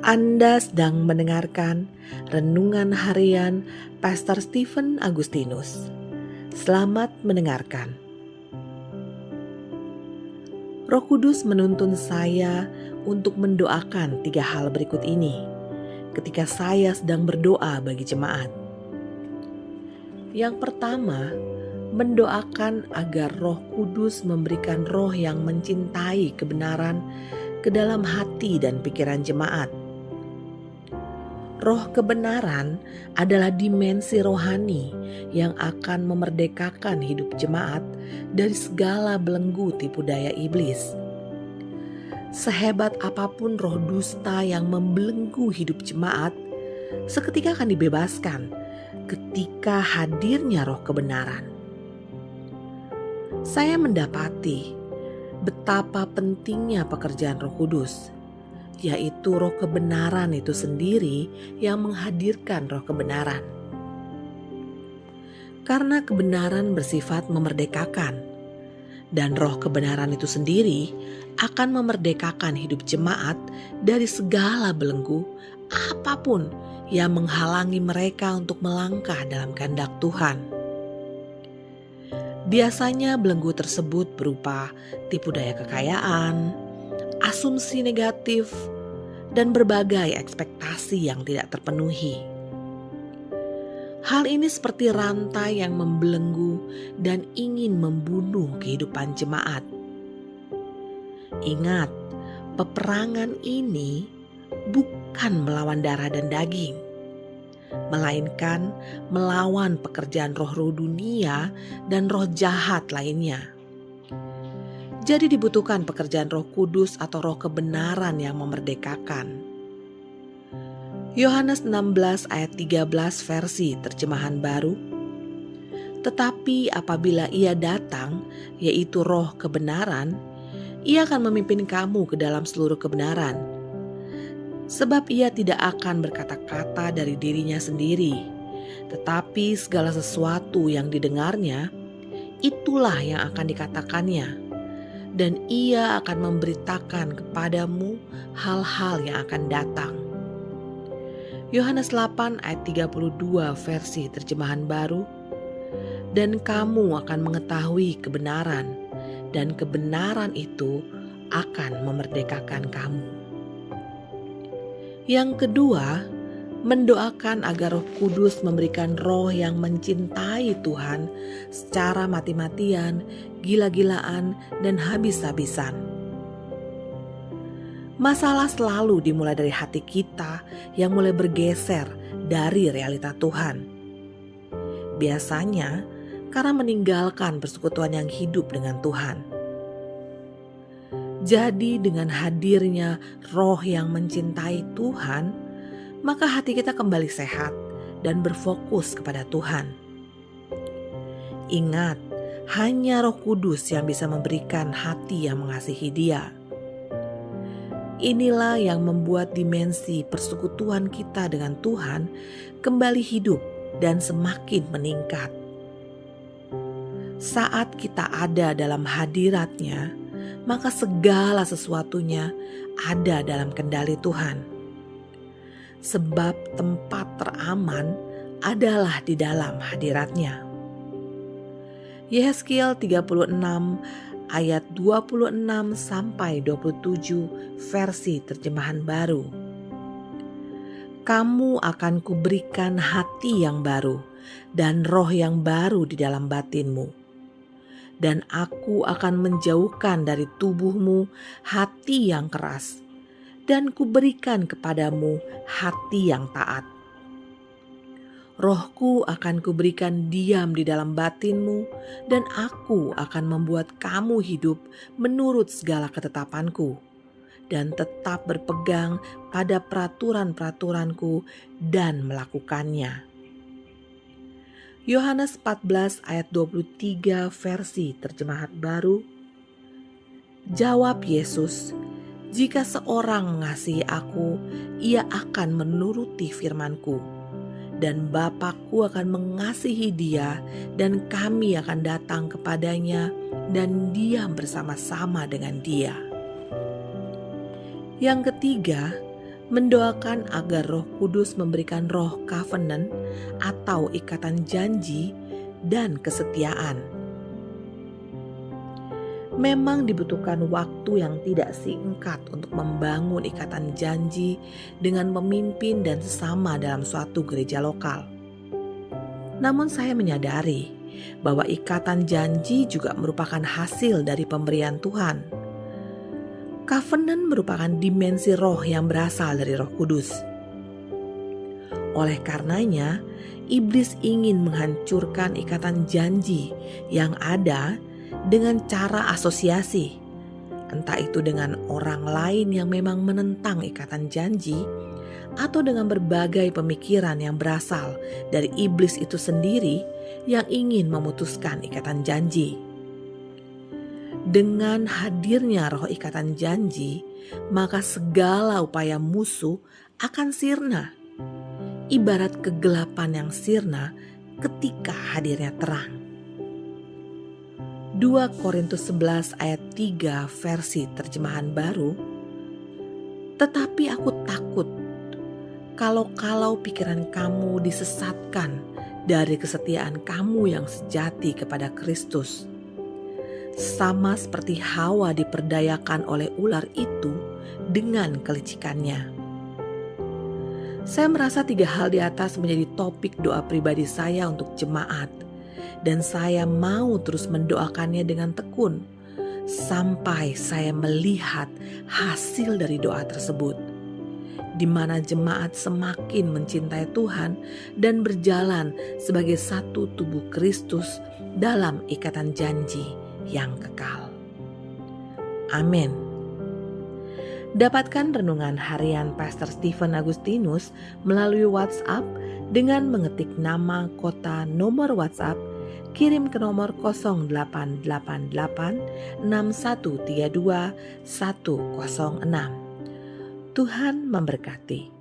Anda sedang mendengarkan Renungan Harian Pastor Stephen Agustinus. Selamat mendengarkan. Roh Kudus menuntun saya untuk mendoakan 3 hal berikut ini ketika saya sedang berdoa bagi jemaat. Yang pertama, mendoakan agar Roh Kudus memberikan roh yang mencintai kebenaran ke dalam hati dan pikiran jemaat. Roh kebenaran adalah dimensi rohani yang akan memerdekakan hidup jemaat dari segala belenggu tipu daya iblis. Sehebat apapun roh dusta yang membelenggu hidup jemaat, seketika akan dibebaskan ketika hadirnya roh kebenaran. Saya mendapati betapa pentingnya pekerjaan Roh Kudus, yaitu roh kebenaran itu sendiri yang menghadirkan roh kebenaran. Karena kebenaran bersifat memerdekakan, dan roh kebenaran itu sendiri akan memerdekakan hidup jemaat dari segala belenggu apapun yang menghalangi mereka untuk melangkah dalam kehendak Tuhan. Biasanya belenggu tersebut berupa tipu daya kekayaan, asumsi negatif, dan berbagai ekspektasi yang tidak terpenuhi. Hal ini seperti rantai yang membelenggu dan ingin membunuh kehidupan jemaat. Ingat, peperangan ini bukan melawan darah dan daging, melainkan melawan pekerjaan roh-roh dunia dan roh jahat lainnya. Jadi dibutuhkan pekerjaan Roh Kudus atau roh kebenaran yang memerdekakan. Yohanes 16 ayat 13 versi terjemahan baru. Tetapi apabila ia datang, yaitu roh kebenaran, ia akan memimpin kamu ke dalam seluruh kebenaran. Sebab ia tidak akan berkata-kata dari dirinya sendiri, tetapi segala sesuatu yang didengarnya, itulah yang akan dikatakannya. Dan ia akan memberitakan kepadamu hal-hal yang akan datang. Yohanes 8 ayat 32 versi terjemahan baru. Dan kamu akan mengetahui kebenaran, dan kebenaran itu akan memerdekakan kamu. Yang kedua, mendoakan agar Roh Kudus memberikan roh yang mencintai Tuhan secara mati-matian, gila-gilaan, dan habis-habisan. Masalah selalu dimulai dari hati kita yang mulai bergeser dari realita Tuhan. Biasanya karena meninggalkan persekutuan yang hidup dengan Tuhan. Jadi dengan hadirnya roh yang mencintai Tuhan, maka hati kita kembali sehat dan berfokus kepada Tuhan. Ingat, hanya Roh Kudus yang bisa memberikan hati yang mengasihi Dia. Inilah yang membuat dimensi persekutuan kita dengan Tuhan kembali hidup dan semakin meningkat. Saat kita ada dalam hadirat-Nya, maka segala sesuatunya ada dalam kendali Tuhan. Sebab tempat teraman adalah di dalam hadirat-Nya. Yehezkiel 36 ayat 26 sampai 27 versi terjemahan baru. Kamu akan kuberikan hati yang baru dan roh yang baru di dalam batinmu. Dan aku akan menjauhkan dari tubuhmu hati yang keras, dan kuberikan kepadamu hati yang taat. Rohku akan kuberikan diam di dalam batinmu, dan aku akan membuat kamu hidup menurut segala ketetapanku, dan tetap berpegang pada peraturan-peraturanku dan melakukannya. Yohanes 14 ayat 23 versi terjemahan baru. Jawab Yesus, jika seorang mengasihi aku, ia akan menuruti firman-Ku. Dan Bapa-Ku akan mengasihi dia, dan kami akan datang kepadanya dan diam bersama-sama dengan dia. Yang ketiga, mendoakan agar Roh Kudus memberikan roh covenant atau ikatan janji dan kesetiaan. Memang dibutuhkan waktu yang tidak singkat untuk membangun ikatan janji dengan pemimpin dan sesama dalam suatu gereja lokal. Namun saya menyadari bahwa ikatan janji juga merupakan hasil dari pemberian Tuhan. Covenant merupakan dimensi roh yang berasal dari Roh Kudus. Oleh karenanya, iblis ingin menghancurkan ikatan janji yang ada dengan cara asosiasi, entah itu dengan orang lain yang memang menentang ikatan janji, atau dengan berbagai pemikiran yang berasal dari iblis itu sendiri yang ingin memutuskan ikatan janji. Dengan hadirnya roh ikatan janji, maka segala upaya musuh akan sirna, ibarat kegelapan yang sirna ketika hadirnya terang. 2 Korintus 11 ayat 3 versi terjemahan baru. Tetapi aku takut kalau pikiran kamu disesatkan dari kesetiaan kamu yang sejati kepada Kristus. Sama seperti Hawa diperdayakan oleh ular itu dengan kelicikannya. Saya merasa 3 hal di atas menjadi topik doa pribadi saya untuk jemaat. Dan saya mau terus mendoakannya dengan tekun sampai saya melihat hasil dari doa tersebut, di mana jemaat semakin mencintai Tuhan dan berjalan sebagai satu tubuh Kristus dalam ikatan janji yang kekal. Amin. Dapatkan renungan harian Pastor Stephen Agustinus melalui WhatsApp dengan mengetik nama, kota, nomor WhatsApp, kirim ke nomor 0888 6132 106. Tuhan memberkati.